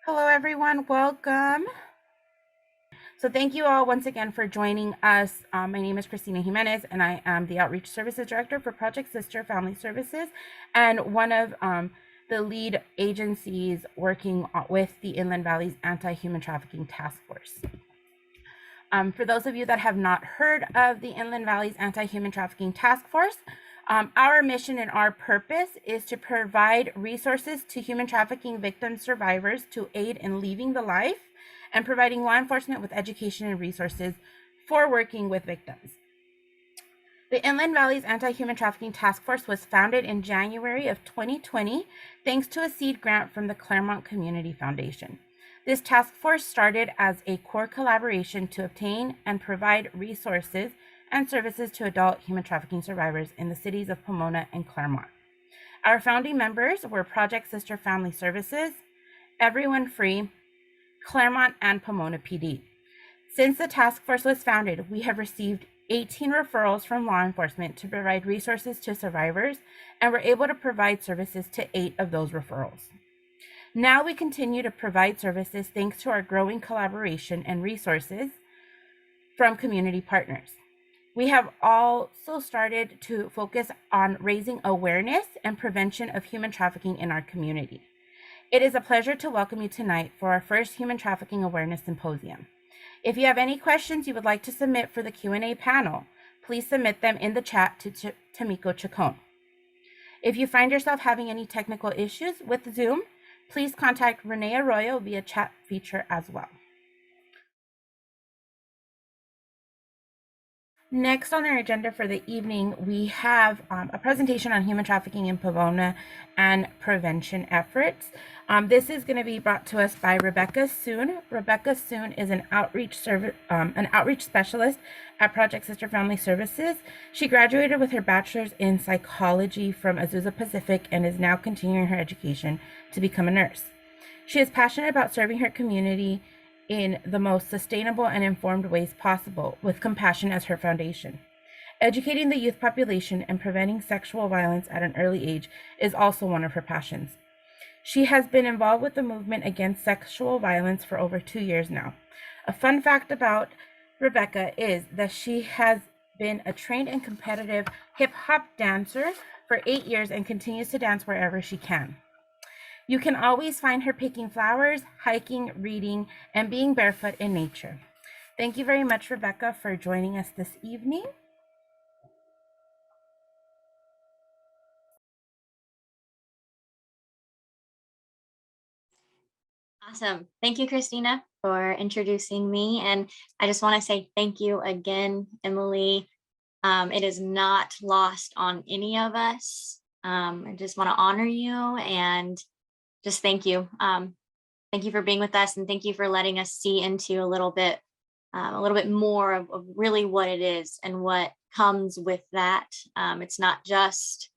Hello, everyone. Welcome. So thank you all once again for joining us. My name is Christina Jimenez, and I am the Outreach Services Director for Project Sister Family Services, and one of the lead agencies working with the Inland Valley's Anti-Human Trafficking Task Force. For those of you that have not heard of the Inland Valley's Anti-Human Trafficking Task Force, our mission and our purpose is to provide resources to human trafficking victim survivors to aid in leaving the life and providing law enforcement with education and resources for working with victims. The Inland Valley's Anti-Human Trafficking Task Force was founded in January of 2020 thanks to a seed grant from the Claremont Community Foundation. This task force started as a core collaboration to obtain and provide resources and services to adult human trafficking survivors in the cities of Pomona and Claremont. Our founding members were Project Sister Family Services, Everyone Free, Claremont, and Pomona PD. Since the task force was founded, we have received 18 referrals from law enforcement to provide resources to survivors, and we're able to provide services to 8 of those referrals. Now we continue to provide services thanks to our growing collaboration and resources from community partners. We have also started to focus on raising awareness and prevention of human trafficking in our community. It is a pleasure to welcome you tonight for our first Human Trafficking Awareness Symposium. If you have any questions you would like to submit for the Q&A panel, please submit them in the chat to Tamiko Chacon. If you find yourself having any technical issues with Zoom, please contact Renee Arroyo via chat feature as well. Next on our agenda for the evening, we have a presentation on human trafficking in Pomona and prevention efforts. This is going to be brought to us by Rebecca Soon. Rebecca Soon is an outreach specialist at Project Sister Family Services. She graduated with her bachelor's in psychology from Azusa Pacific and is now continuing her education to become a nurse. She is passionate about serving her community in the most sustainable and informed ways possible, with compassion as her foundation. Educating the youth population and preventing sexual violence at an early age is also one of her passions. She has been involved with the movement against sexual violence for over 2 years now. A fun fact about Rebecca is that she has been a trained and competitive hip-hop dancer for 8 years and continues to dance wherever she can. You can always find her picking flowers, hiking, reading, and being barefoot in nature. Thank you very much, Rebecca, for joining us this evening. Awesome. Thank you, Christina, for introducing me. And I just want to say thank you again, Emily. It is not lost on any of us. I just want to honor you and just thank you. Thank you for being with us, and thank you for letting us see into a little bit more of really what it is and what comes with that. It's not just,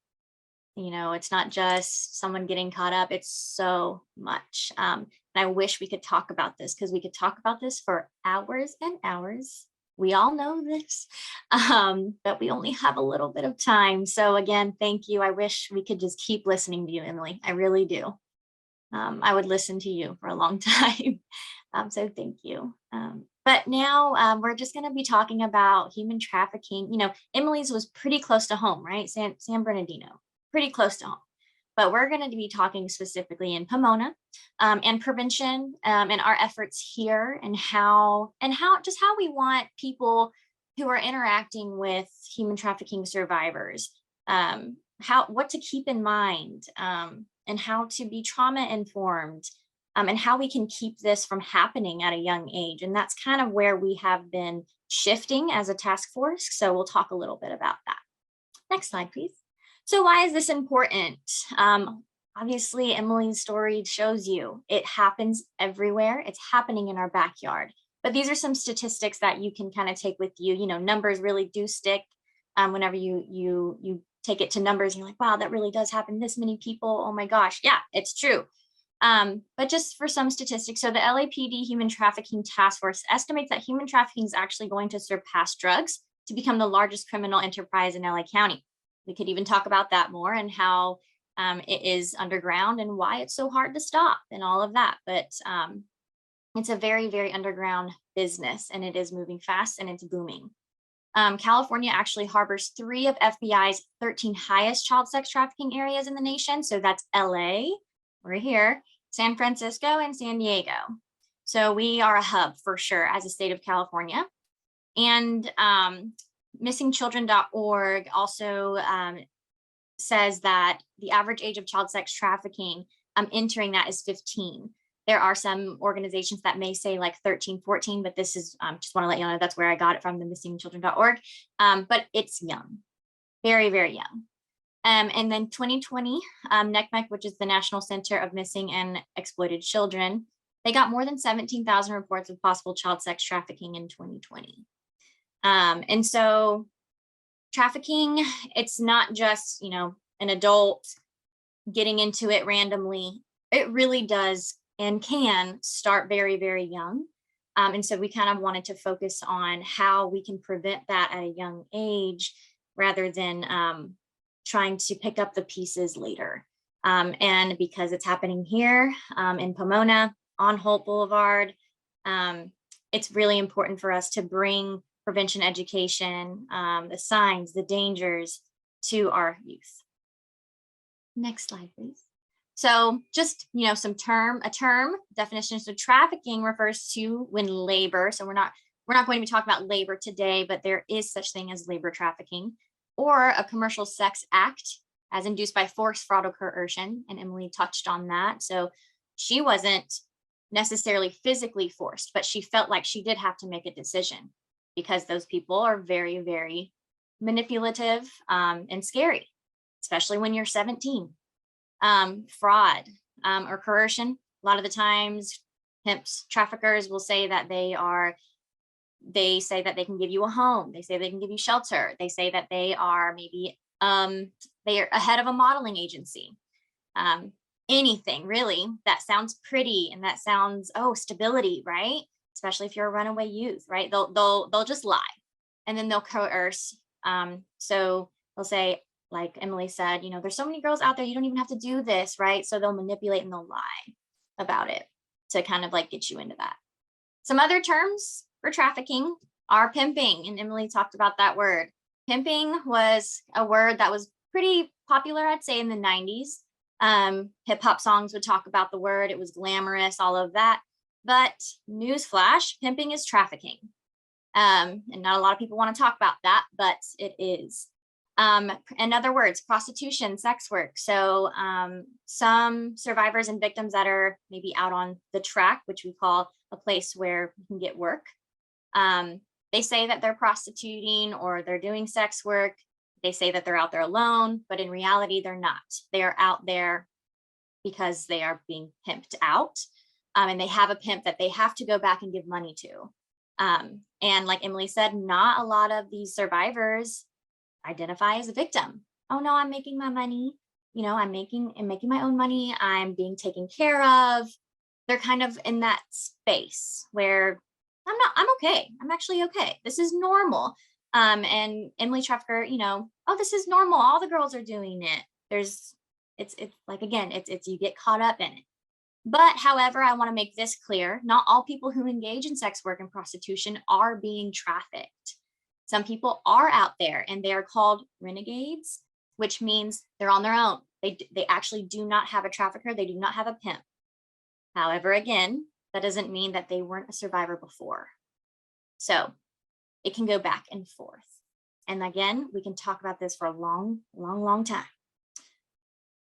it's not just someone getting caught up. It's so much. And I wish we could talk about this, because we could talk about this for hours and hours. We all know this, but we only have a little bit of time. So again, thank you. I wish we could just keep listening to you, Emily. I really do. I would listen to you for a long time. So thank you. But now we're just going to be talking about human trafficking. Emily's was pretty close to home, right? San Bernardino, pretty close to home. But we're going to be talking specifically in Pomona and prevention and our efforts here and how we want people who are interacting with human trafficking survivors, what to keep in mind, and how to be trauma informed, and how we can keep this from happening at a young age. And that's kind of where we have been shifting as a task force. So we'll talk a little bit about that. Next slide, please. So why is this important? Obviously, Emily's story shows you it happens everywhere. It's happening in our backyard. But these are some statistics that you can kind of take with you. Numbers really do stick. Whenever you take it to numbers, you're like, wow, that really does happen. This many people. Oh my gosh. Yeah, it's true. But just for some statistics, so the LAPD Human Trafficking Task Force estimates that human trafficking is actually going to surpass drugs to become the largest criminal enterprise in LA County. We could even talk about that more and how it is underground and why it's so hard to stop and all of that. But it's a very, very underground business, and it is moving fast and it's booming. California actually harbors 3 of FBI's 13 highest child sex trafficking areas in the nation. So that's LA, we're here, San Francisco, and San Diego. So we are a hub for sure as a state of California. And missingchildren.org also says that the average age of child sex trafficking entering that is 15. There are some organizations that may say like 13, 14, but this is, just want to let you know that's where I got it from, the missingchildren.org. But it's young, very, very young. And then 2020, NCMEC, which is the National Center of Missing and Exploited Children, they got more than 17,000 reports of possible child sex trafficking in 2020. And so trafficking, it's not just, an adult getting into it randomly. It really does and can start very, very young. And so we kind of wanted to focus on how we can prevent that at a young age rather than trying to pick up the pieces later. And because it's happening here in Pomona on Holt Boulevard, it's really important for us to bring prevention education, the signs, the dangers to our youth. Next slide, please. So just, a term definition. So trafficking refers to when labor. So we're not going to be talking about labor today, but there is such thing as labor trafficking or a commercial sex act as induced by force, fraud, or coercion. And Emily touched on that. So she wasn't necessarily physically forced, but she felt like she did have to make a decision because those people are very, very manipulative and scary, especially when you're 17. Fraud or coercion. A lot of the times, pimps, traffickers will say that they say that they can give you a home. They say they can give you shelter. They say that they are maybe they are ahead of a modeling agency. Anything really that sounds pretty and that sounds stability, right? Especially if you're a runaway youth, right? They'll just lie, and then they'll coerce. So they'll say, like Emily said, there's so many girls out there, you don't even have to do this, right? So they'll manipulate and they'll lie about it to kind of like get you into that. Some other terms for trafficking are pimping, and Emily talked about that word. Pimping was a word that was pretty popular, I'd say, in the 90s. Hip hop songs would talk about the word. It was glamorous, all of that. But newsflash, pimping is trafficking. And not a lot of people want to talk about that, but it is. In other words, prostitution, sex work. So some survivors and victims that are maybe out on the track, which we call a place where you can get work. They say that they're prostituting or they're doing sex work. They say that they're out there alone, but in reality, they're not. They are out there because they are being pimped out. And they have a pimp that they have to go back and give money to. And like Emily said, not a lot of these survivors identify as a victim. Oh no, I'm making my money. I'm making my own money. I'm being taken care of. They're kind of in that space where I'm okay. I'm actually okay. This is normal. And Emily Trafficker, this is normal. All the girls are doing it. It's like, again, it's you get caught up in it. But however, I want to make this clear. Not all people who engage in sex work and prostitution are being trafficked. Some people are out there and they are called renegades, which means they're on their own. They actually do not have a trafficker. They do not have a pimp. However, again, that doesn't mean that they weren't a survivor before. So it can go back and forth. And again, we can talk about this for a long, long, long time.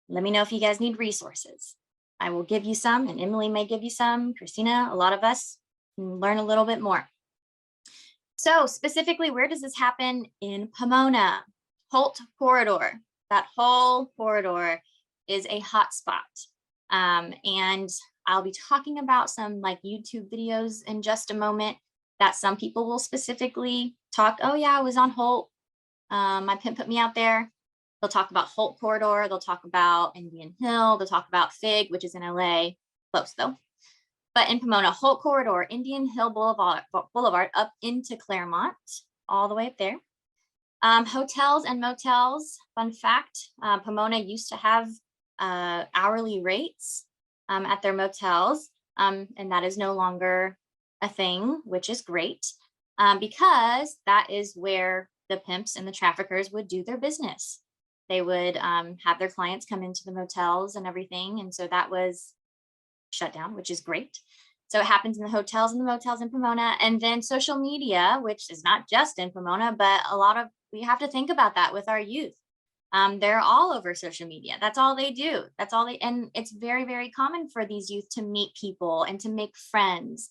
Let me know if you guys need resources. I will give you some, and Emily may give you some. Christina, a lot of us can learn a little bit more. So specifically, where does this happen? In Pomona, Holt Corridor. That whole corridor is a hot spot. And I'll be talking about some like YouTube videos in just a moment that some people will specifically talk, oh yeah, I was on Holt. My pimp put me out there. They'll talk about Holt Corridor. They'll talk about Indian Hill. They'll talk about Fig, which is in LA, close though. But in Pomona, Holt Corridor, Indian Hill Boulevard up into Claremont, all the way up there. Hotels and motels, fun fact, Pomona used to have hourly rates at their motels. And that is no longer a thing, which is great, because that is where the pimps and the traffickers would do their business. They would have their clients come into the motels and everything. And so that was shut down, which is great. So it happens in the hotels and the motels in Pomona. And then social media, which is not just in Pomona, but we have to think about that with our youth. They're all over social media. That's all they do. And it's very, very common for these youth to meet people and to make friends.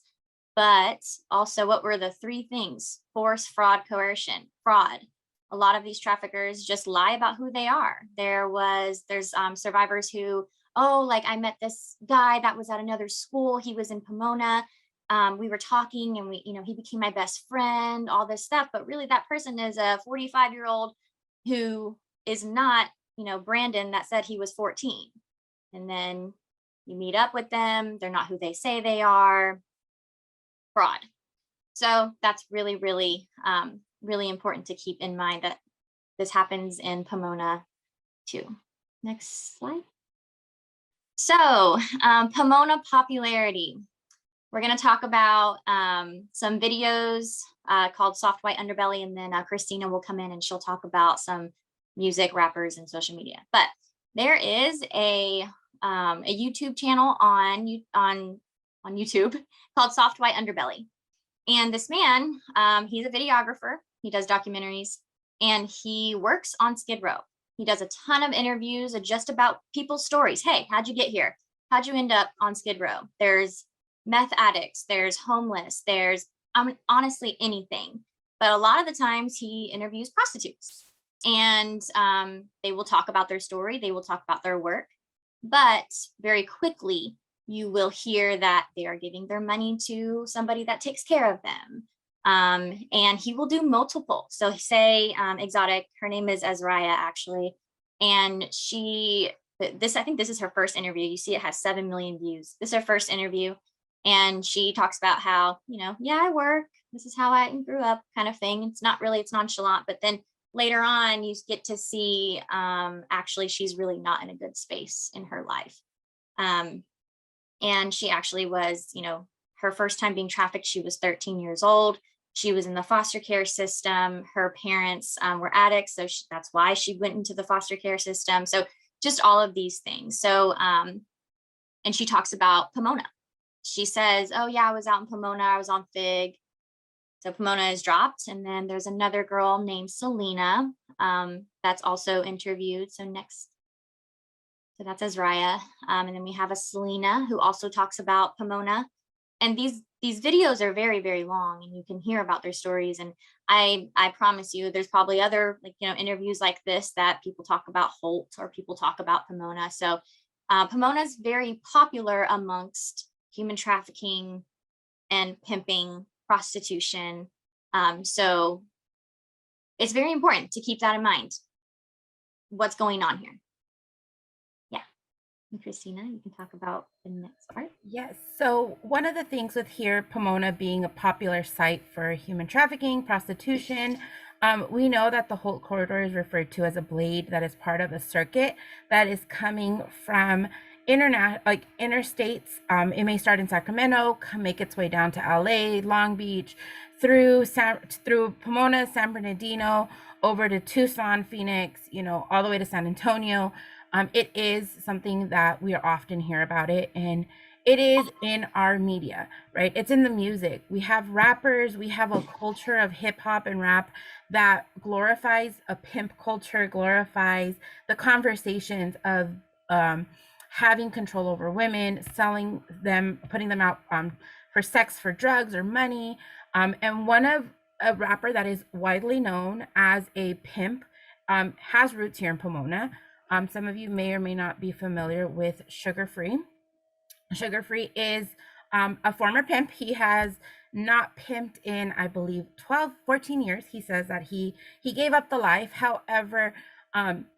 But also, what were the three things? Force, fraud, coercion. Fraud. A lot of these traffickers just lie about who they are. There's survivors who, oh, like I met this guy that was at another school. He was in Pomona. We were talking and he became my best friend, all this stuff. But really that person is a 45-year-old who is not, Brandon that said he was 14. And then you meet up with them. They're not who they say they are. Fraud. So that's really, really, really important to keep in mind that this happens in Pomona too. Next slide. So Pomona popularity. We're going to talk about some videos called Soft White Underbelly, and then Christina will come in and she'll talk about some music, rappers, and social media. But there is a YouTube channel on YouTube called Soft White Underbelly. And this man, he's a videographer. He does documentaries and he works on Skid Row. He does a ton of interviews just about people's stories. Hey, how'd you get here? How'd you end up on Skid Row? There's meth addicts, there's homeless, there's honestly anything. But a lot of the times he interviews prostitutes and they will talk about their story. They will talk about their work. But very quickly, you will hear that they are giving their money to somebody that takes care of them. And he will do multiple. So say Exotic, her name is Azariah actually. And I think this is her first interview. You see it has 7 million views. This is her first interview. And she talks about how, yeah, I work. This is how I grew up kind of thing. It's nonchalant. But then later on, you get to see actually she's really not in a good space in her life. And she actually was, her first time being trafficked, she was 13 years old. She was in the foster care system. Her parents were addicts. So that's why she went into the foster care system. So just all of these things. So, and she talks about Pomona. She says, oh yeah, I was out in Pomona. I was on Fig. So Pomona is dropped. And then there's another girl named Selena that's also interviewed. So that's Azariah. And then we have a Selena who also talks about Pomona. And these videos are very, very long and you can hear about their stories. And I promise you, there's probably other interviews like this that people talk about Holt or people talk about Pomona. So Pomona is very popular amongst human trafficking and pimping, prostitution. So it's very important to keep that in mind. What's going on here? Christina, you can talk about the next part. Yes. So one of the things with here, Pomona being a popular site for human trafficking, prostitution, we know that the Holt corridor is referred to as a blade that is part of a circuit that is coming from interstates. It may start in Sacramento, make its way down to LA, Long Beach, through Pomona, San Bernardino, over to Tucson, Phoenix, all the way to San Antonio. It is something that we often hear about it, and it is in our media, right? It's in the music. We have rappers, we have a culture of hip hop and rap that glorifies a pimp culture, glorifies the conversations of having control over women, selling them, putting them out for sex, for drugs, or money. And a rapper that is widely known as a pimp has roots here in Pomona. Some of you may or may not be familiar with Sugar Free. Sugar Free is a former pimp. He has not pimped in, I believe, 14 years. He says that he gave up the life. However,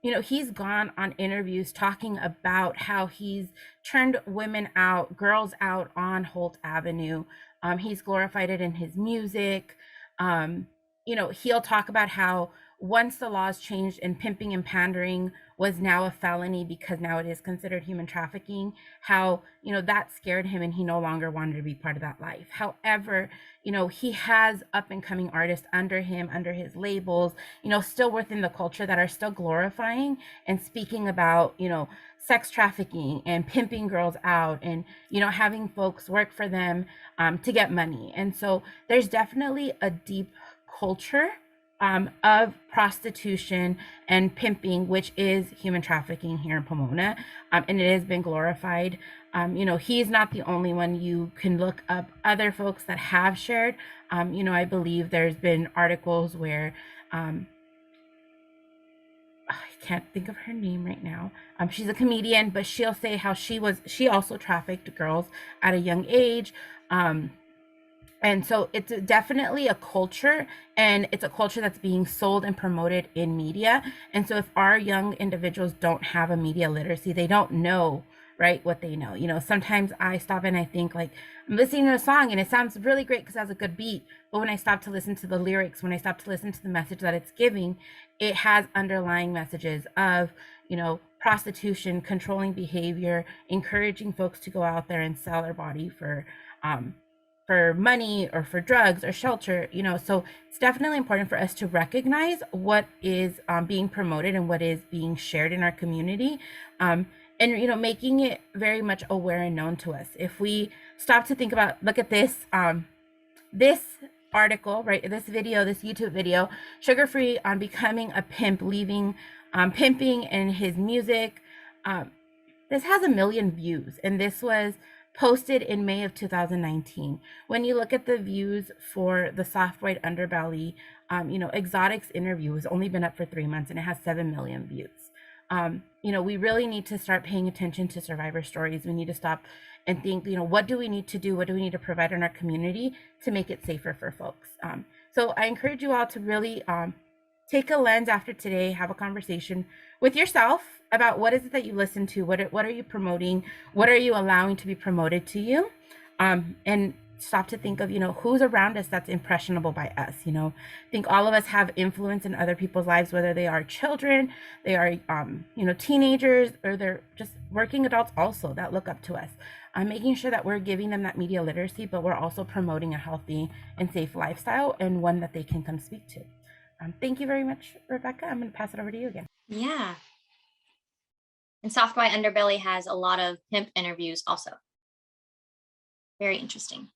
he's gone on interviews talking about how he's turned women out, girls out on Holt Avenue. He's glorified it in his music. He'll talk about how once the laws changed and pimping and pandering was now a felony because now it is considered human trafficking, how, that scared him and he no longer wanted to be part of that life. However, he has up and coming artists under him, under his labels, still within the culture that are still glorifying and speaking about, sex trafficking and pimping girls out and, having folks work for them to get money. And so there's definitely a deep culture of prostitution and pimping, which is human trafficking here in Pomona, and it has been glorified. He's not the only one. You can look up other folks that have shared. I believe there's been articles where I can't think of her name right now. She's a comedian, but she'll say how she also trafficked girls at a young age. And so it's definitely a culture, and it's a culture that's being sold and promoted in media. And so if our young individuals don't have a media literacy, they don't know, right, what they know. Sometimes I stop and I think, like, I'm listening to a song and it sounds really great because it has a good beat. But when I stop to listen to the lyrics, when I stop to listen to the message that it's giving, it has underlying messages of, prostitution, controlling behavior, encouraging folks to go out there and sell their body for money or for drugs or shelter. So it's definitely important for us to recognize what is being promoted and what is being shared in our community, and making it very much aware and known to us. If we stop to think about, look at this this article, right, this video, this YouTube video, Sugar Free on becoming a pimp, leaving pimping and his music. This has 1 million views, and this was posted in May of 2019. When you look at the views for the Soft White Underbelly, Exotic's interview has only been up for 3 months and it has 7 million views. We really need to start paying attention to survivor stories. We need to stop and think, what do we need to do? What do we need to provide in our community to make it safer for folks? So I encourage you all to really take a lens after today, have a conversation with yourself about what is it that you listen to, what are you promoting, what are you allowing to be promoted to you, and stop to think of, who's around us that's impressionable by us. I think all of us have influence in other people's lives, whether they are children, they are, teenagers, or they're just working adults also that look up to us. Making sure that we're giving them that media literacy, but we're also promoting a healthy and safe lifestyle and one that they can come speak to. Thank you very much, Rebecca. I'm going to pass it over to you again. Yeah. And Soft White Underbelly has a lot of pimp interviews also. Very interesting.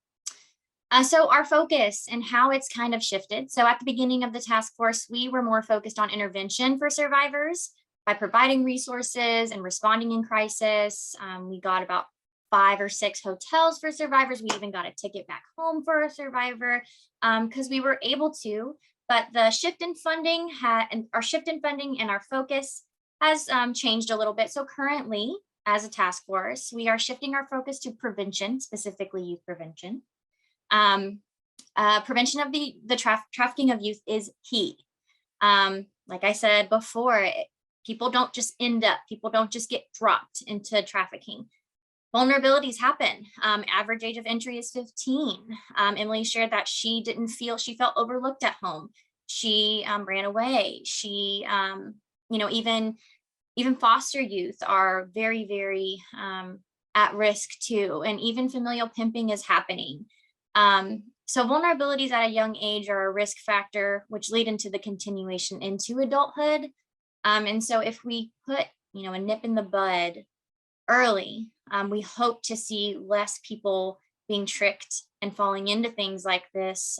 So our focus and how it's kind of shifted. So at the beginning of the task force, we were more focused on intervention for survivors by providing resources and responding in crisis. We got about 5 or 6 hotels for survivors. We even got a ticket back home for a survivor because we were able to. But the shift in funding and our focus has changed a little bit. So currently, as a task force, we are shifting our focus to prevention, specifically youth prevention. Prevention of the trafficking of youth is key. Like I said before, people don't just get dropped into trafficking. Vulnerabilities happen. Average age of entry is 15. Emily shared that she felt overlooked at home. She ran away. She, even foster youth are very, very at risk too. And even familial pimping is happening. So vulnerabilities at a young age are a risk factor, which lead into the continuation into adulthood. And so if we put, a nip in the bud early, we hope to see less people being tricked and falling into things like this,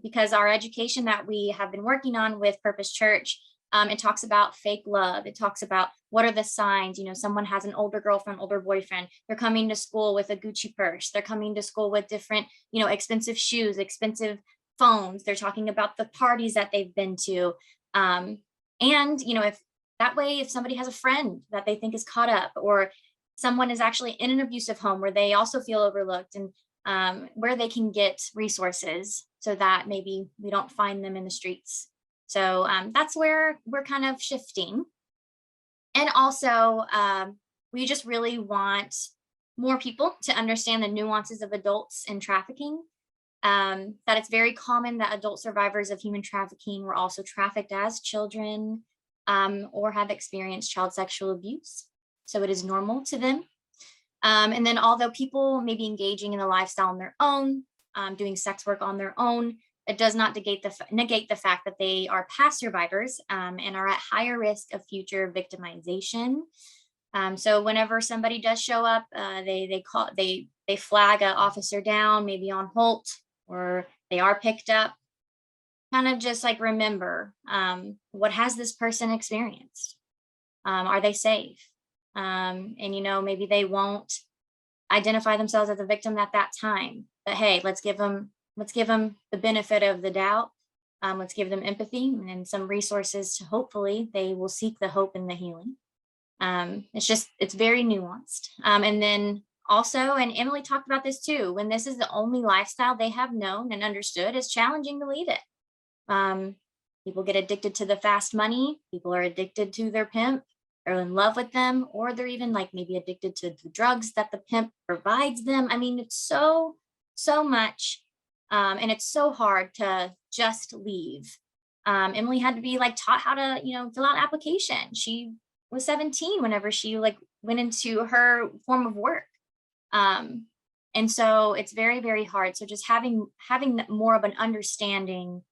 because our education that we have been working on with Purpose Church, it talks about fake love. It talks about what are the signs. Someone has an older girlfriend, older boyfriend. They're coming to school with a Gucci purse. They're coming to school with different, expensive shoes, expensive phones. They're talking about the parties that they've been to. And, if somebody has a friend that they think is caught up, or someone is actually in an abusive home where they also feel overlooked, and where they can get resources so that maybe we don't find them in the streets. So that's where we're kind of shifting. And also, we just really want more people to understand the nuances of adults in trafficking. That it's very common that adult survivors of human trafficking were also trafficked as children, or have experienced child sexual abuse. So it is normal to them. And then although people may be engaging in the lifestyle on their own, doing sex work on their own, it does not negate the fact that they are past survivors, and are at higher risk of future victimization. So whenever somebody does show up, they flag an officer down, maybe on Holt, or they are picked up. Kind of just like remember, what has this person experienced? Are they safe? And maybe they won't identify themselves as a victim at that time. But hey, let's give them the benefit of the doubt. Let's give them empathy and some resources to hopefully they will seek the hope and the healing. It's very nuanced. And then also, and Emily talked about this too, when this is the only lifestyle they have known and understood, it's challenging to leave it. People get addicted to the fast money. People are addicted to their pimp, or in love with them, or they're even like maybe addicted to the drugs that the pimp provides them. I mean, it's so much. And it's so hard to just leave. Emily had to be like taught how to, fill out application. She was 17 whenever she like went into her form of work. And so it's very, very hard. So just having more of an understanding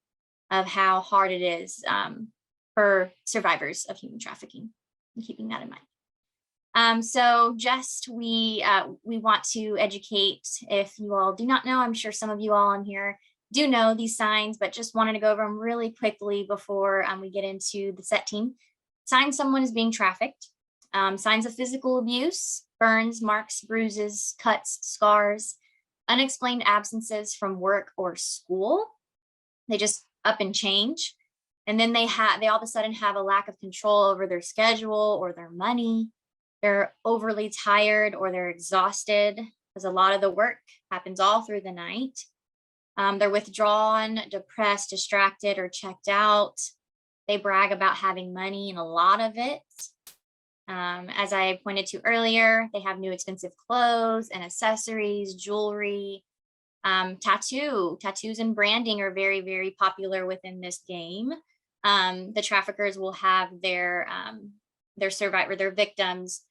of how hard it is, for survivors of human trafficking, and keeping that in mind. So just we want to educate. If you all do not know, I'm sure some of you all on here do know these signs, but just wanted to go over them really quickly before we get into the set team. Signs someone is being trafficked. Signs of physical abuse: burns, marks, bruises, cuts, scars, unexplained absences from work or school. They just up and change. And then they all of a sudden have a lack of control over their schedule or their money. They're overly tired or they're exhausted, because a lot of the work happens all through the night. They're withdrawn, depressed, distracted, or checked out. They brag about having money and a lot of it. As I pointed to earlier, they have new expensive clothes and accessories, jewelry. Tattoos and branding are very, very popular within this game. The traffickers will have their victims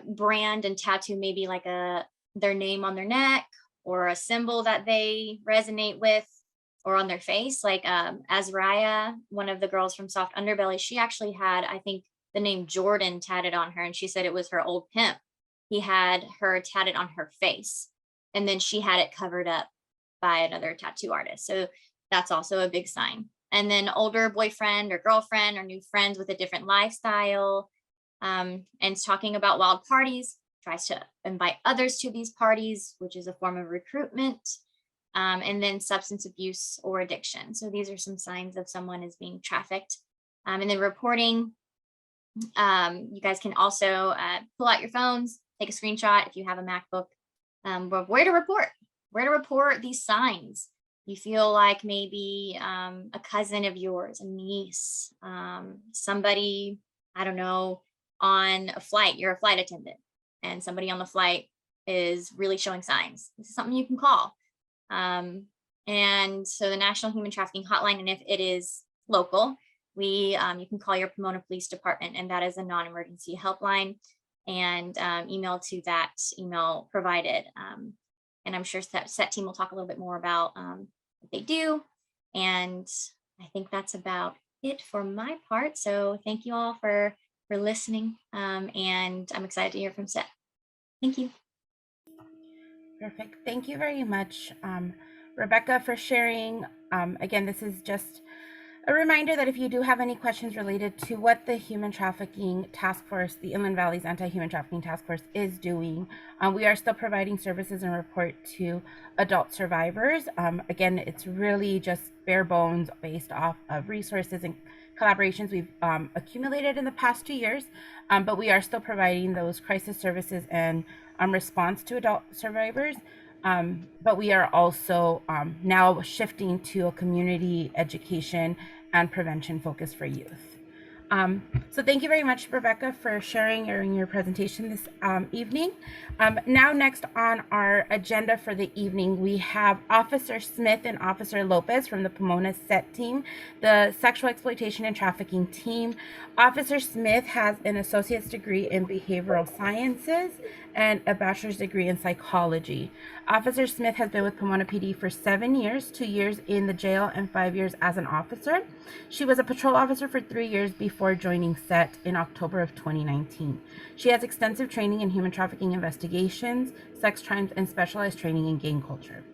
brand and tattoo maybe like their name on their neck, or a symbol that they resonate with, or on their face. Like Azariah, one of the girls from Soft Underbelly, she actually had, I think, the name Jordan tatted on her, and she said it was her old pimp. He had her tatted on her face, and then she had it covered up by another tattoo artist. So that's also a big sign. And then older boyfriend or girlfriend or new friends with a different lifestyle, and talking about wild parties, tries to invite others to these parties, which is a form of recruitment. And then substance abuse or addiction. So these are some signs of someone is being trafficked. And then reporting. You guys can also pull out your phones, take a screenshot if you have a MacBook. But where to report these signs. You feel like maybe a cousin of yours, a niece, somebody, I don't know, on a flight. You're a flight attendant, and somebody on the flight is really showing signs. This is something you can call. And so the National Human Trafficking Hotline, and if it is local, you can call your Pomona Police Department, and that is a non-emergency helpline, and email to that email provided. And I'm sure set team will talk a little bit more about what they do. And I think that's about it for my part. So thank you all for listening. And I'm excited to hear from Set. Thank you. Perfect. Thank you very much, Rebecca, for sharing. Again, this is just a reminder that if you do have any questions related to what the Human Trafficking Task Force, the Inland Valley's Anti-Human Trafficking Task Force, is doing, we are still providing services and report to adult survivors. Again, it's really just bare bones based off of resources and collaborations we've accumulated in the past 2 years, but we are still providing those crisis services and response to adult survivors. But we are also now shifting to a community education and prevention focus for youth. So thank you very much, Rebecca, for sharing your presentation this evening. Now, next on our agenda for the evening, we have Officer Smith and Officer Lopez from the Pomona SET team, the Sexual Exploitation and Trafficking team. Officer Smith has an associate's degree in behavioral sciences and a bachelor's degree in psychology. Officer Smith has been with Pomona PD for 7 years, 2 years in the jail and 5 years as an officer. She was a patrol officer for 3 years before joining SET in October of 2019. She has extensive training in human trafficking investigations, sex crimes, and specialized training in gang culture.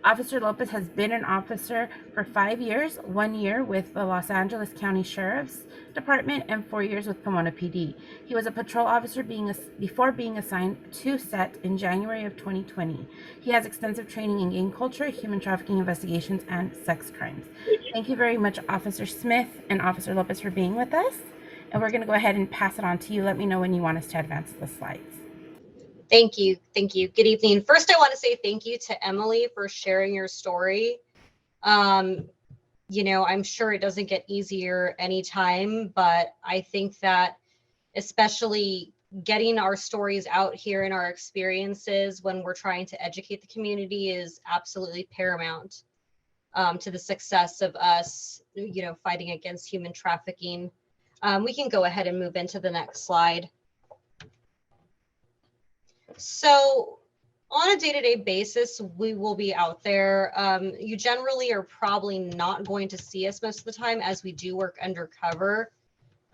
Officer Lopez has been an officer for 5 years, 1 year with the Los Angeles County Sheriff's Department and 4 years with Pomona PD. He was a patrol officer before being assigned to SET in January of 2020. He has extensive training in gang culture, human trafficking investigations, and sex crimes. Thank you very much, Officer Smith and Officer Lopez, for being with us. And we're going to go ahead and pass it on to you. Let me know when you want us to advance the slides. Thank you. Thank you. Good evening. First, I want to say thank you to Emily for sharing your story. You know, I'm sure it doesn't get easier anytime, but I think that especially getting our stories out here and our experiences when we're trying to educate the community is absolutely paramount to the success of us, you know, fighting against human trafficking. We can go ahead and move into the next slide. So on a day-to-day basis, we will be out there. You generally are probably not going to see us most of the time as we do work undercover.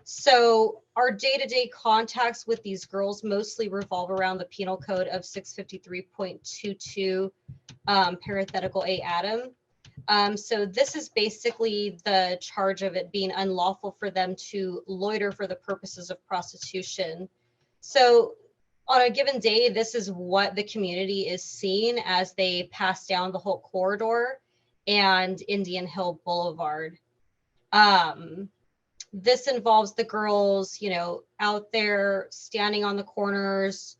So our day-to-day contacts with these girls mostly revolve around the penal code of 653.22 parenthetical A Adam. So this is basically the charge of it being unlawful for them to loiter for the purposes of prostitution. So on a given day, this is what the community is seeing as they pass down the whole corridor and Indian Hill Boulevard. This involves the girls, you know, out there standing on the corners,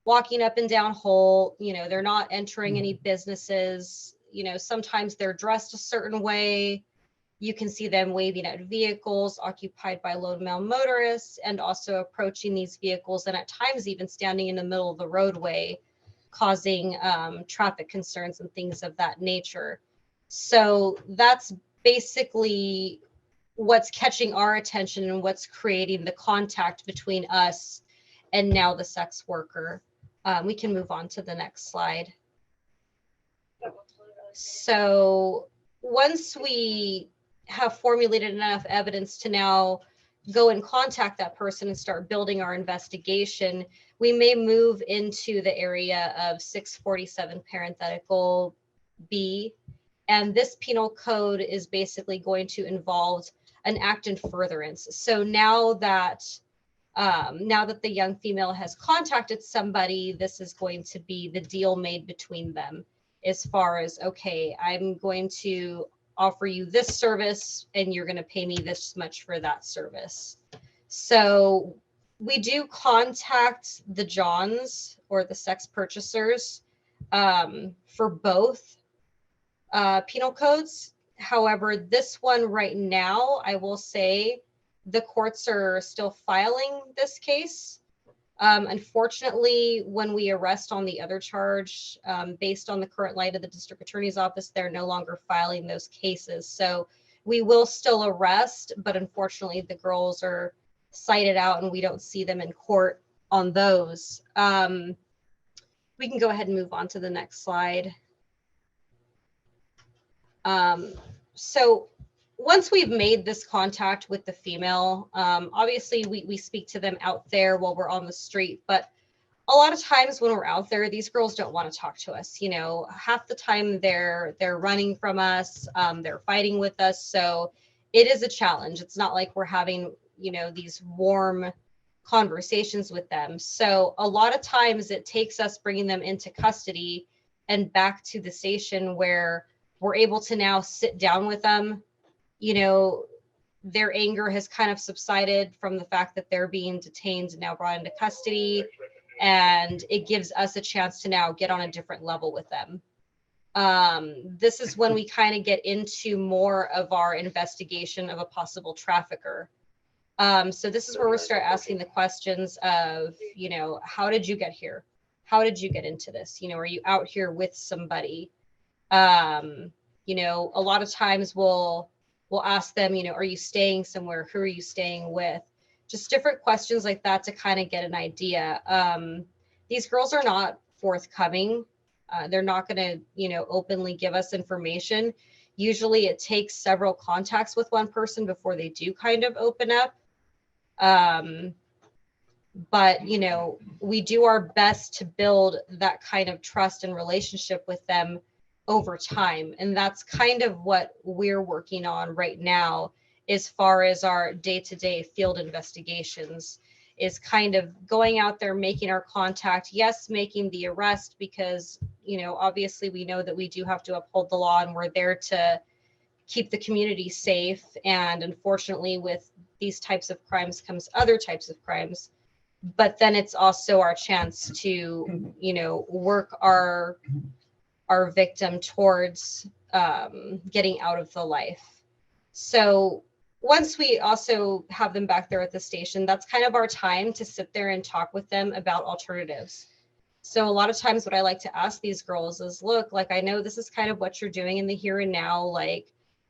walking up and down Holt. You know, they're not entering any businesses. You know, sometimes they're dressed a certain way. You can see them waving at vehicles occupied by low male motorists and also approaching these vehicles and at times even standing in the middle of the roadway, causing traffic concerns and things of that nature. So that's basically what's catching our attention and what's creating the contact between us and now the sex worker. We can move on to the next slide. So once we have formulated enough evidence to now go and contact that person and start building our investigation, we may move into the area of 647 parenthetical B. And this penal code is basically going to involve an act in furtherance. So now that the young female has contacted somebody, this is going to be the deal made between them as far as, okay, I'm going to offer you this service and you're going to pay me this much for that service. So we do contact the Johns or the sex purchasers for both penal codes. However, this one right now, I will say the courts are still filing this case. Unfortunately, when we arrest on the other charge, based on the current light of the district attorney's office, they're no longer filing those cases. So we will still arrest, but unfortunately the girls are cited out and we don't see them in court on those. We can go ahead and move on to the next slide. So once we've made this contact with the female, obviously we speak to them out there while we're on the street, but a lot of times when we're out there, these girls don't want to talk to us. You know, half the time they're running from us, they're fighting with us. So it is a challenge. It's not like we're having, you know, these warm conversations with them. So a lot of times it takes us bringing them into custody and back to the station where we're able to now sit down with them. You know, their anger has kind of subsided from the fact that they're being detained and now brought into custody. And it gives us a chance to now get on a different level with them. This is when we kind of get into more of our investigation of a possible trafficker. So this is where we start asking the questions of, how did you get here? How did you get into this? Are you out here with somebody? A lot of times we'll ask them, are you staying somewhere? Who are you staying with? Just different questions like that to kind of get an idea. These girls are not forthcoming. They're not going to, openly give us information. Usually it takes several contacts with one person before they do kind of open up. But, we do our best to build that kind of trust and relationship with them over time. And that's kind of what we're working on right now, as far as our day-to-day field investigations, is kind of going out there, making our contact, yes, making the arrest, because, obviously we know that we do have to uphold the law and we're there to keep the community safe. And unfortunately, with these types of crimes comes other types of crimes. But then it's also our chance to, work our victim towards getting out of the life. So once we also have them back there at the station, that's kind of our time to sit there and talk with them about alternatives. So a lot of times what I like to ask these girls is, look, like, I know this is kind of what you're doing in the here and now. Like,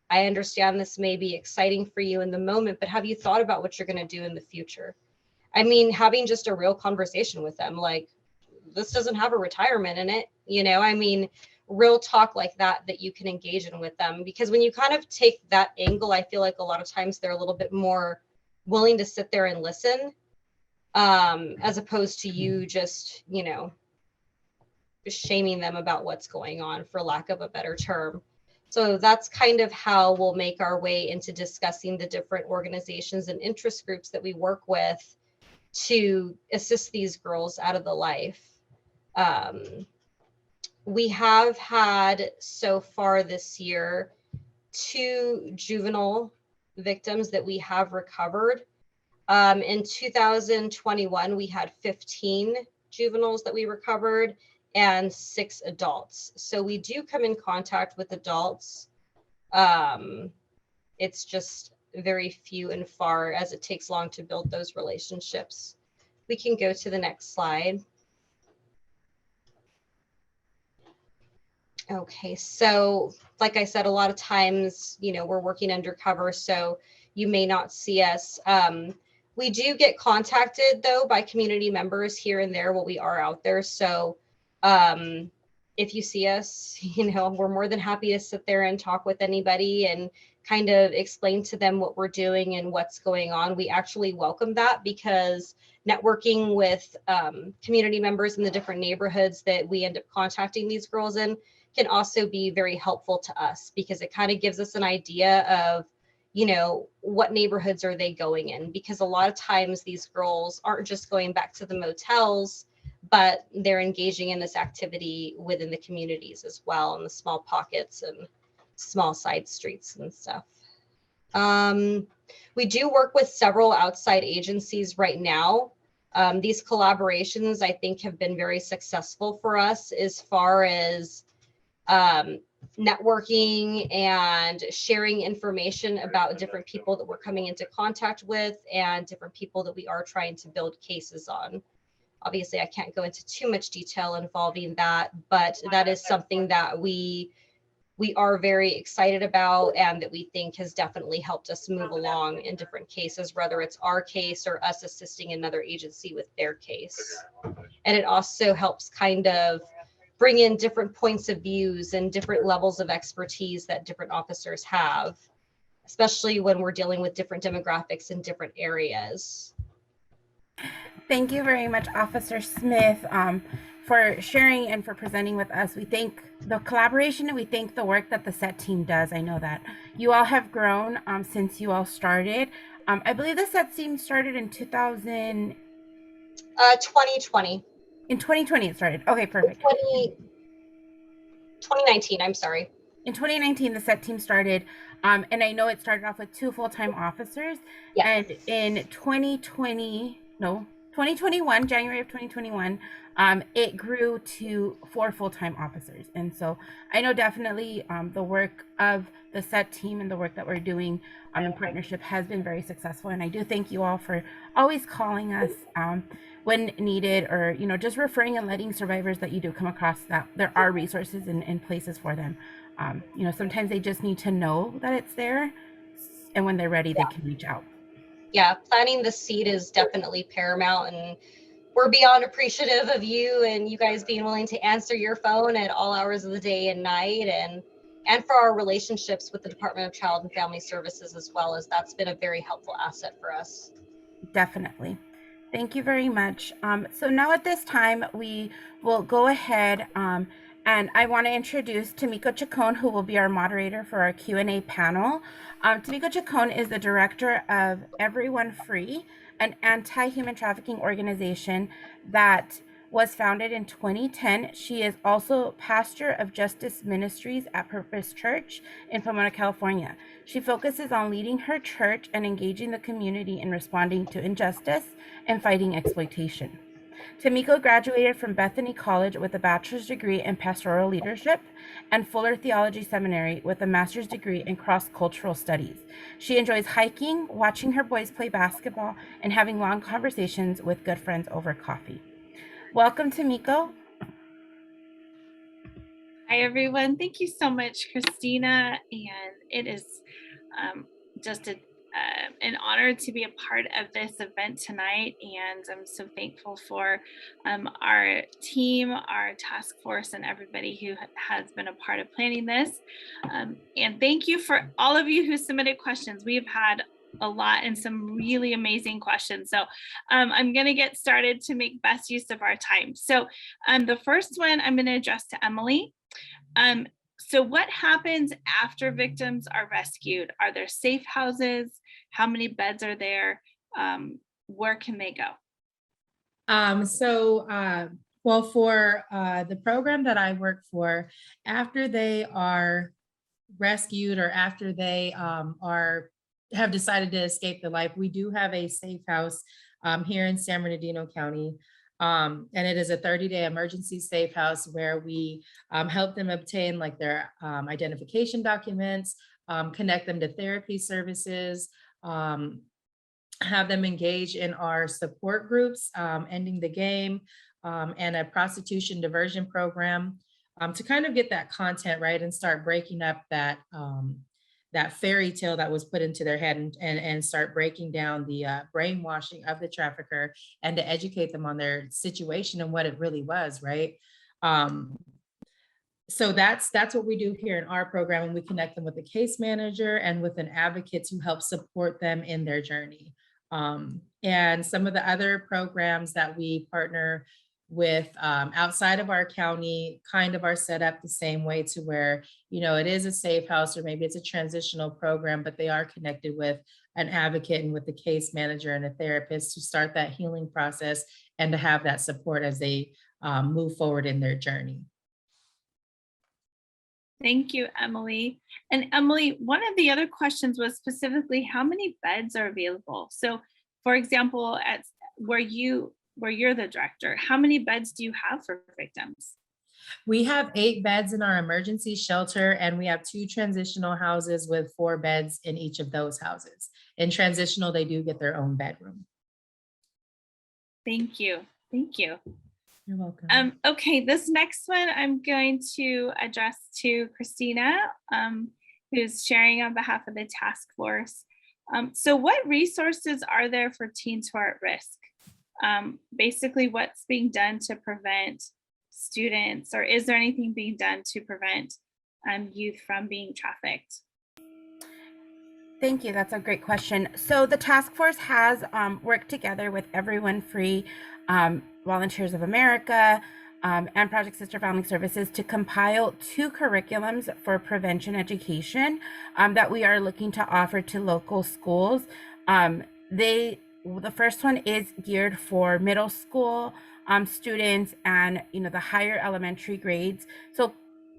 I understand this may be exciting for you in the moment, but have you thought about what you're going to do in the future? I mean, having just a real conversation with them, like, this doesn't have a retirement in it, I mean, real talk like that you can engage in with them. Because when you kind of take that angle, I feel like a lot of times they're a little bit more willing to sit there and listen, as opposed to you just, shaming them about what's going on, for lack of a better term. So that's kind of how we'll make our way into discussing the different organizations and interest groups that we work with to assist these girls out of the life. We have had so far this year 2 juvenile victims that we have recovered. In 2021, we had 15 juveniles that we recovered and 6 adults. So we do come in contact with adults. It's just very few and far, as it takes long to build those relationships. We can go to the next slide. Okay, so like I said, a lot of times, we're working undercover, so you may not see us. We do get contacted, though, by community members here and there while we are out there. So if you see us, we're more than happy to sit there and talk with anybody and kind of explain to them what we're doing and what's going on. We actually welcome that, because networking with community members in the different neighborhoods that we end up contacting these girls in can also be very helpful to us, because it kind of gives us an idea of, what neighborhoods are they going in? Because a lot of times these girls aren't just going back to the motels, but they're engaging in this activity within the communities as well, in the small pockets and small side streets and stuff. We do work with several outside agencies right now. These collaborations, I think, have been very successful for us, as far as networking and sharing information about different people that we're coming into contact with and different people that we are trying to build cases on. Obviously, I can't go into too much detail involving that, but that is something that we are very excited about, and that we think has definitely helped us move along in different cases, whether it's our case or us assisting another agency with their case. And it also helps kind of bring in different points of views and different levels of expertise that different officers have, especially when we're dealing with different demographics in different areas. Thank you very much, Officer Smith, for sharing and for presenting with us. We thank the collaboration and we thank the work that the SET team does. I know that you all have grown since you all started. I believe the SET team started in 2020. In 2020 it started. Okay, perfect. 2019, I'm sorry. In 2019, the SET team started, and I know it started off with 2 full-time officers. Yes. And in 2020, no, 2021, January of 2021, it grew to 4 full-time officers. And so I know definitely the work of the SET team and the work that we're doing in partnership has been very successful. And I do thank you all for always calling us when needed, or, you know, just referring and letting survivors that you do come across that there are resources and places for them. You know, sometimes they just need to know that it's there, and when they're ready, they can reach out. Yeah, planting the seed is definitely paramount, and we're beyond appreciative of you and you guys being willing to answer your phone at all hours of the day and night, and for our relationships with the Department of Child and Family Services as well, as that's been a very helpful asset for us. Definitely. Thank you very much. So now at this time, we will go ahead and I want to introduce Tamiko Chacon, who will be our moderator for our Q&A panel. Tamiko Chacon is the director of Everyone Free, an anti-human trafficking organization that was founded in 2010. She is also pastor of Justice Ministries at Purpose Church in Pomona, California. She focuses on leading her church and engaging the community in responding to injustice and fighting exploitation. Tamiko graduated from Bethany College with a bachelor's degree in pastoral leadership and Fuller Theology Seminary with a master's degree in cross-cultural studies. She enjoys hiking, watching her boys play basketball, and having long conversations with good friends over coffee. Welcome, Tamiko. Hi, everyone. Thank you so much, Christina. And it is just an honor to be a part of this event tonight. And I'm so thankful for our team, our task force, and everybody who has been a part of planning this. And thank you for all of you who submitted questions. We have had a lot and some really amazing questions. So I'm going to get started to make best use of our time. So the first one I'm going to address to Emily. So what happens after victims are rescued? Are there safe houses? How many beds are there? Where can they go? Well, for the program that I work for, after they are rescued or after they have decided to escape the life, we do have a safe house here in San Bernardino County. And it is a 30-day emergency safe house where we help them obtain like their identification documents, connect them to therapy services, have them engage in our support groups, Ending the Game, and a prostitution diversion program to kind of get that content right and start breaking up that that fairy tale that was put into their head and start breaking down the brainwashing of the trafficker and to educate them on their situation and what it really was, right? So that's what we do here in our program, and we connect them with a case manager and with an advocate to help support them in their journey. And some of the other programs that we partner with outside of our county kind of are set up the same way to where, you know, it is a safe house or maybe it's a transitional program, but they are connected with an advocate and with the case manager and a therapist to start that healing process and to have that support as they move forward in their journey. Thank you, Emily. And Emily, one of the other questions was specifically how many beds are available? So for example, at where you're the director, how many beds do you have for victims? We have 8 beds in our emergency shelter, and we have 2 transitional houses with 4 beds in each of those houses. In transitional, they do get their own bedroom. Thank you. Thank you. You're welcome. Okay, this next one I'm going to address to Christina, who's sharing on behalf of the task force. So what resources are there for teens who are at risk? Basically, what's being done to prevent students, or is there anything being done to prevent youth from being trafficked? Thank you. That's a great question. So the task force has worked together with Everyone Free, Volunteers of America, and Project Sister Family Services to compile 2 curriculums for prevention education that we are looking to offer to local schools. The first one is geared for middle school students and, you know, the higher elementary grades. So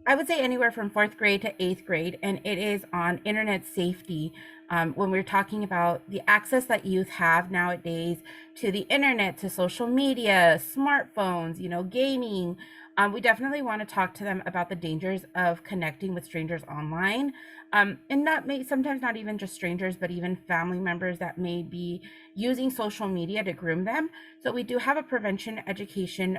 I would say anywhere from 4th grade to 8th grade, and it is on internet safety when we're talking about the access that youth have nowadays to the internet, to social media, smartphones, gaming. We definitely want to talk to them about the dangers of connecting with strangers online. And sometimes not even just strangers, but even family members that may be using social media to groom them. So we do have a prevention education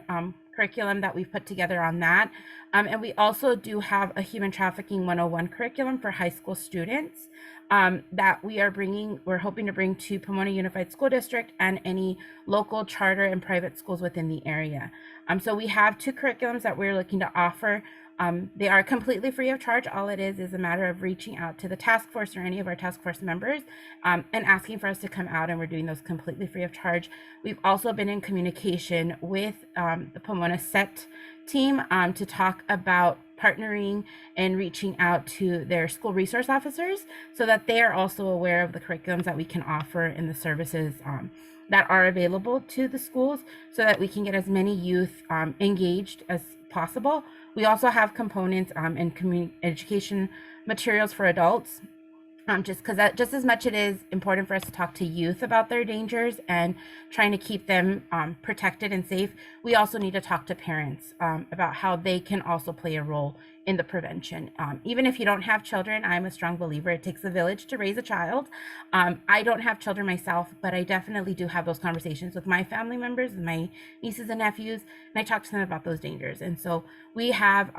curriculum that we've put together on that. And we also do have a human trafficking 101 curriculum for high school students that we're hoping to bring to Pomona Unified School District and any local charter and private schools within the area. So we have 2 curriculums that we're looking to offer. They are completely free of charge. All it is a matter of reaching out to the task force or any of our task force members and asking for us to come out, and we're doing those completely free of charge. We've also been in communication with the Pomona SET team to talk about partnering and reaching out to their school resource officers so that they are also aware of the curriculums that we can offer and the services that are available to the schools so that we can get as many youth engaged as possible. We also have components in education materials for adults, just as much it is important for us to talk to youth about their dangers and trying to keep them protected and safe. We also need to talk to parents about how they can also play a role in the prevention. Even if you don't have children, I'm a strong believer it takes a village to raise a child. I don't have children myself, but I definitely do have those conversations with my family members, my nieces and nephews, and I talk to them about those dangers. And so we have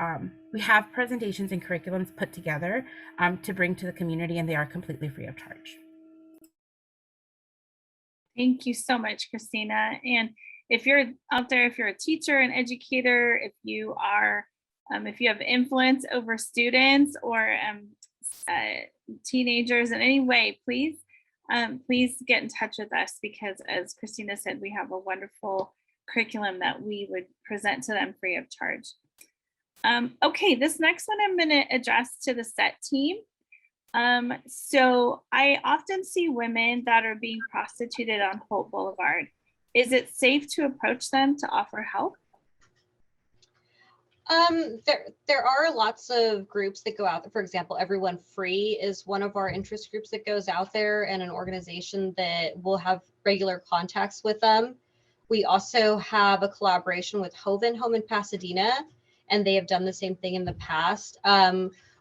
presentations and curriculums put together to bring to the community, and they are completely free of charge. Thank you so much, Christina. And if you're out there, if you're a teacher, an educator, if you have influence over students or teenagers in any way, please get in touch with us, because as Christina said, we have a wonderful curriculum that we would present to them free of charge. Okay, this next one I'm going to address to the SET team. So I often see women that are being prostituted on Holt Boulevard. Is it safe to approach them to offer help? There are lots of groups that go out there. For example, Everyone Free is one of our interest groups that goes out there, and an organization that will have regular contacts with them. We also have a collaboration with Hoven Home in Pasadena, and they have done the same thing in the past.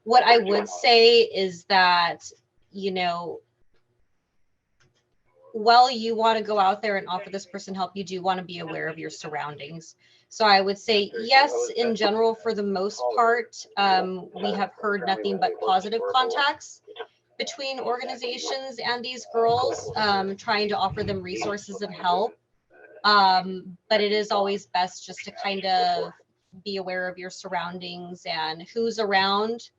What I would say is that, while you want to go out there and offer this person help, you do want to be aware of your surroundings. So I would say, yes, in general, for the most part, we have heard nothing but positive contacts between organizations and these girls, trying to offer them resources and help. But it is always best just to kind of be aware of your surroundings and who's around.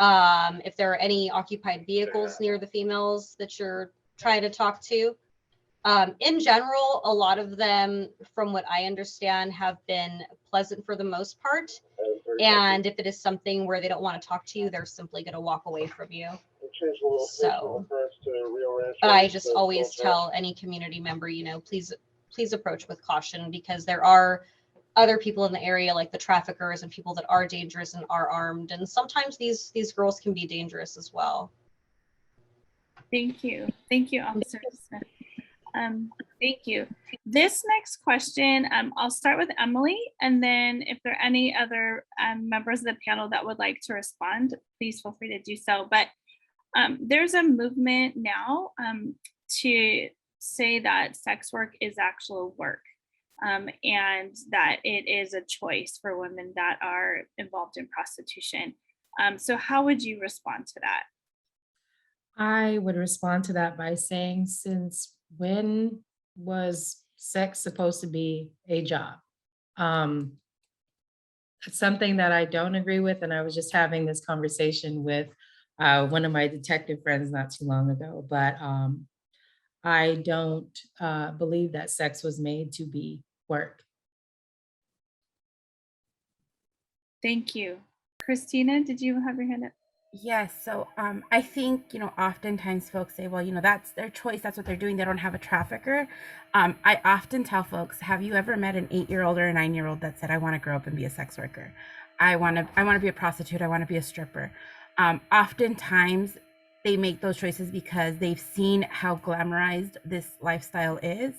If there are any occupied vehicles near the females that you're trying to talk to. In general, a lot of them, from what I understand, have been pleasant for the most part. And if it is something where they don't want to talk to you, they're simply going to walk away from you. So, but I just always tell any community member, please approach with caution, because there are other people in the area, like the traffickers and people that are dangerous and are armed. And sometimes these girls can be dangerous as well. Thank you. Thank you, Officer Smith. Thank you. This next question, I'll start with Emily, and then if there are any other members of the panel that would like to respond, please feel free to do so. But there's a movement now to say that sex work is actual work. And that it is a choice for women that are involved in prostitution. So how would you respond to that? I would respond to that by saying, since when was sex supposed to be a job? It's something that I don't agree with, and I was just having this conversation with one of my detective friends not too long ago, but I don't believe that sex was made to be work. Thank you. Christina, did you have your hand up? Yes. So I think, oftentimes folks say, well, that's their choice. That's what they're doing. They don't have a trafficker. I often tell folks, have you ever met an 8-year-old or a 9-year-old that said, I want to grow up and be a sex worker? I want to be a prostitute. I want to be a stripper. Oftentimes they make those choices because they've seen how glamorized this lifestyle is.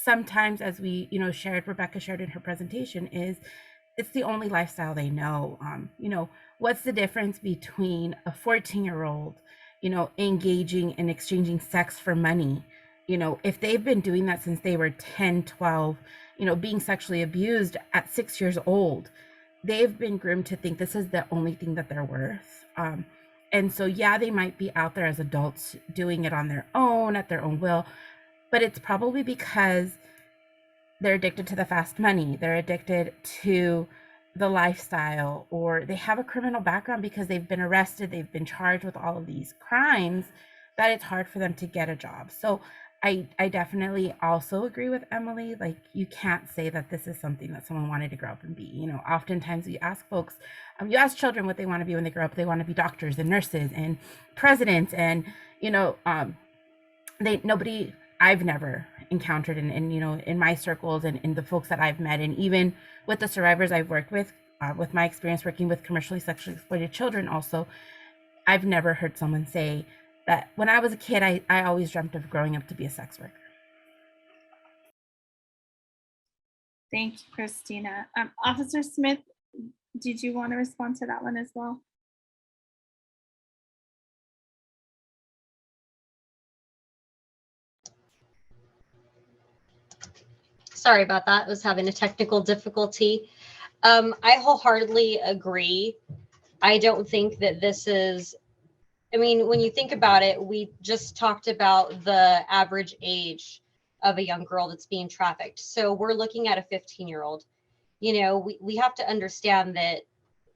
Sometimes, as we, Rebecca shared in her presentation, is it's the only lifestyle they know. What's the difference between a 14-year-old, engaging and exchanging sex for money? If they've been doing that since they were 10, 12, being sexually abused at 6 years old, they've been groomed to think this is the only thing that they're worth. And so, yeah, they might be out there as adults doing it on their own, at their own will, but it's probably because they're addicted to the fast money. They're addicted to the lifestyle, or they have a criminal background because they've been arrested, they've been charged with all of these crimes, that it's hard for them to get a job. So I definitely also agree with Emily. Like, you can't say that this is something that someone wanted to grow up and be. Oftentimes we ask folks, you ask children what they want to be when they grow up. They want to be doctors and nurses and presidents, and I've never encountered in my circles and in the folks that I've met, and even with the survivors I've worked with my experience working with commercially sexually exploited children also, I've never heard someone say that when I was a kid, I always dreamt of growing up to be a sex worker. Thank you, Christina. Officer Smith, did you want to respond to that one as well? Sorry about that. I was having a technical difficulty. I wholeheartedly agree. I don't think that this is, I mean, when you think about it, we just talked about the average age of a young girl that's being trafficked. So we're looking at a 15-year-old. We have to understand that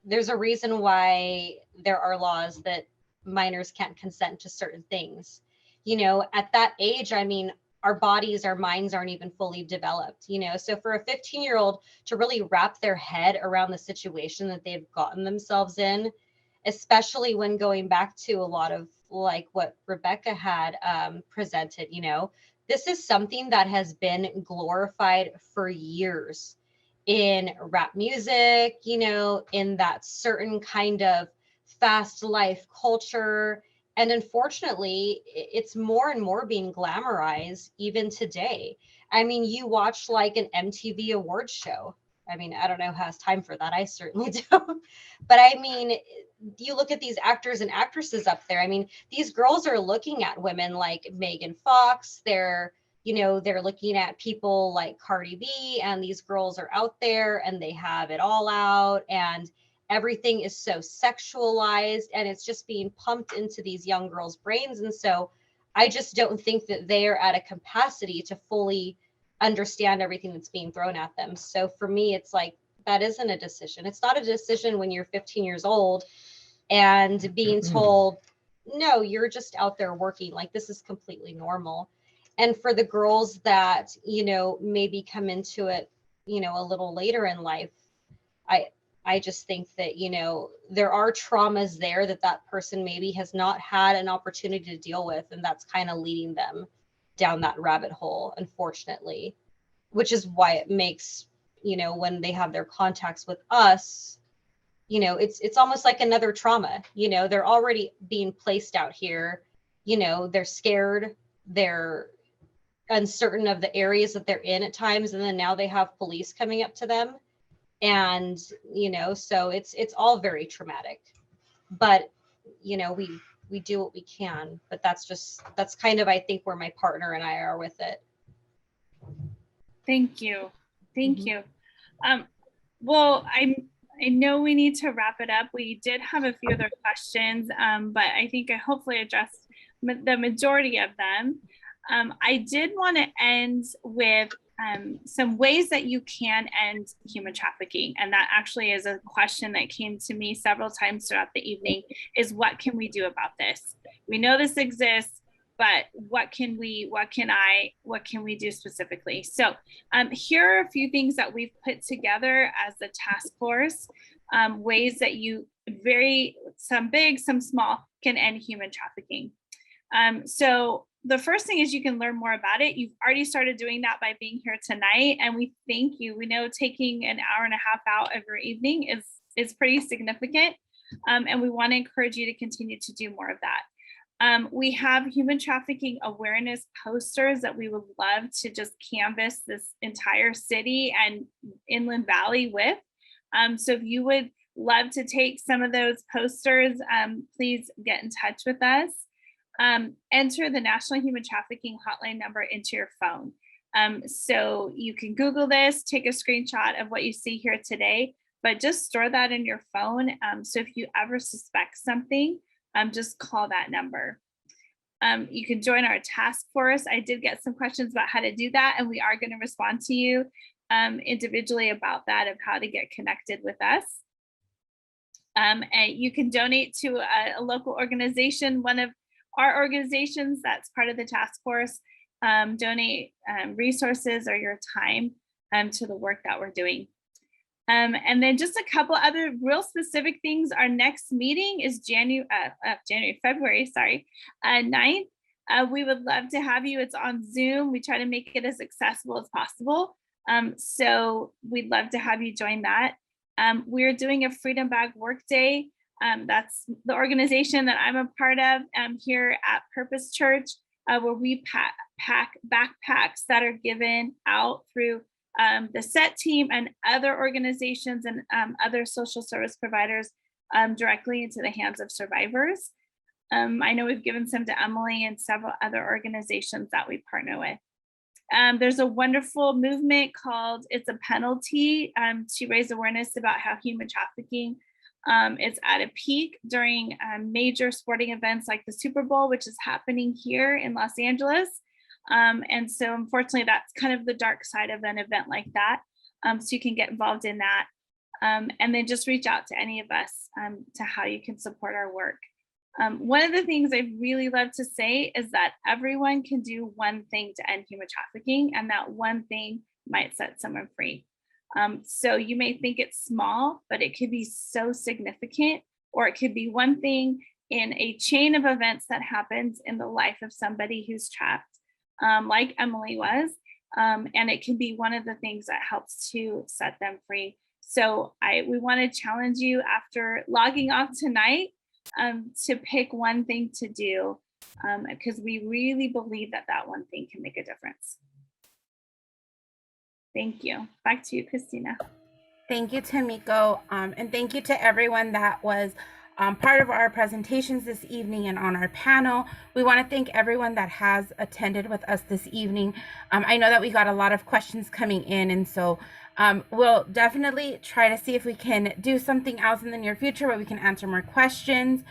there's a reason why there are laws that minors can't consent to certain things. At that age, I mean, our bodies, our minds aren't even fully developed, so for a 15-year-old to really wrap their head around the situation that they've gotten themselves in, especially when going back to a lot of like what Rebecca had presented, this is something that has been glorified for years in rap music, in that certain kind of fast life culture. And unfortunately, it's more and more being glamorized even today. I mean, you watch like an MTV awards show. I mean, I don't know who has time for that. I certainly don't. But I mean, you look at these actors and actresses up there. I mean, these girls are looking at women like Megan Fox. They're looking at people like Cardi B, and these girls are out there and they have it all out, and everything is so sexualized, and it's just being pumped into these young girls' brains. And so I just don't think that they are at a capacity to fully understand everything that's being thrown at them. So for me, it's like, that isn't a decision. It's not a decision when you're 15 years old and being told, no, you're just out there working. Like, this is completely normal. And for the girls that, maybe come into it, a little later in life, I just think that, there are traumas there that person maybe has not had an opportunity to deal with. And that's kind of leading them down that rabbit hole, unfortunately, which is why it makes, when they have their contacts with us, it's almost like another trauma. They're already being placed out here, they're scared, they're uncertain of the areas that they're in at times, and then now they have police coming up to them, and so it's all very traumatic. But we do what we can, but that's kind of, I think, where my partner and I are with it. Thank you. Well, I know we need to wrap it up. We did have a few other questions, but I think I hopefully addressed the majority of them. I did want to end with some ways that you can end human trafficking. And that actually is a question that came to me several times throughout the evening, is what can we do about this? We know this exists, but what can we do specifically? So here are a few things that we've put together as a task force, ways that you some big, some small, can end human trafficking. So the first thing is you can learn more about it. You've already started doing that by being here tonight, and we thank you. We know taking an hour and a half out of your evening is pretty significant. And we want to encourage you to continue to do more of that. We have human trafficking awareness posters that we would love to just canvas this entire city and Inland Valley with. So if you would love to take some of those posters, please get in touch with us. Enter the National Human Trafficking Hotline number into your phone. So you can Google this, take a screenshot of what you see here today, but just store that in your phone. So if you ever suspect something, just call that number. You can join our task force. I did get some questions about how to do that, and we are going to respond to you individually about that, of how to get connected with us. And you can donate to a local organization, one of our organizations that's part of the task force. Donate resources or your time to the work that we're doing. And then just a couple other real specific things. Our next meeting is February 9th. We would love to have you. It's on Zoom. We try to make it as accessible as possible. So we'd love to have you join that. We're doing a Freedom Bag Work Day. That's the organization that I'm a part of here at Purpose Church, where we pack backpacks that are given out through the SET team and other organizations and other social service providers directly into the hands of survivors. I know we've given some to Emily and several other organizations that we partner with. There's a wonderful movement called It's a Penalty to raise awareness about how human trafficking is at a peak during major sporting events like the Super Bowl, which is happening here in Los Angeles. And so unfortunately, that's kind of the dark side of an event like that. So you can get involved in that. And then just reach out to any of us to how you can support our work. One of the things I really love to say is that everyone can do one thing to end human trafficking, and that one thing might set someone free. So you may think it's small, but it could be so significant, or it could be one thing in a chain of events that happens in the life of somebody who's trapped. Like Emily was, and it can be one of the things that helps to set them free. So we want to challenge you after logging off tonight to pick one thing to do, because we really believe that that one thing can make a difference. Thank you. Back to you, Christina. Thank you, Tamiko, and thank you to everyone that was part of our presentations this evening and on our panel. We want to thank everyone that has attended with us this evening. I know that we got a lot of questions coming in, and so we'll definitely try to see if we can do something else in the near future where we can answer more questions.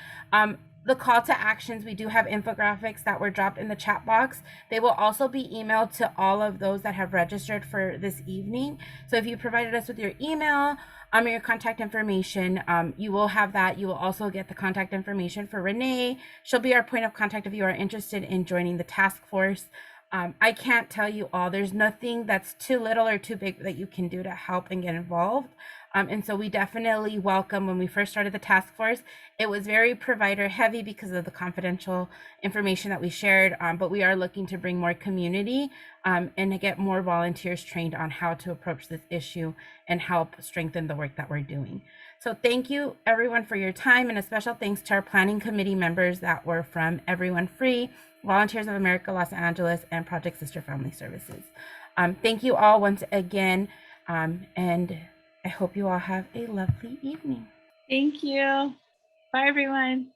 The call to actions, we do have infographics that were dropped in the chat box. They will also be emailed to all of those that have registered for this evening. So if you provided us with your email or your contact information, you will have that. You will also get the contact information for Renee. She'll be our point of contact if you are interested in joining the task force. I can't tell you all, there's nothing that's too little or too big that you can do to help and get involved. And so we definitely welcome, when we first started the task force, it was very provider heavy because of the confidential information that we shared, but we are looking to bring more community and to get more volunteers trained on how to approach this issue and help strengthen the work that we're doing. So thank you everyone for your time, and a special thanks to our planning committee members that were from Everyone Free, Volunteers of America Los Angeles, and Project Sister Family Services. Thank you all once again, and I hope you all have a lovely evening. Thank you. Bye, everyone.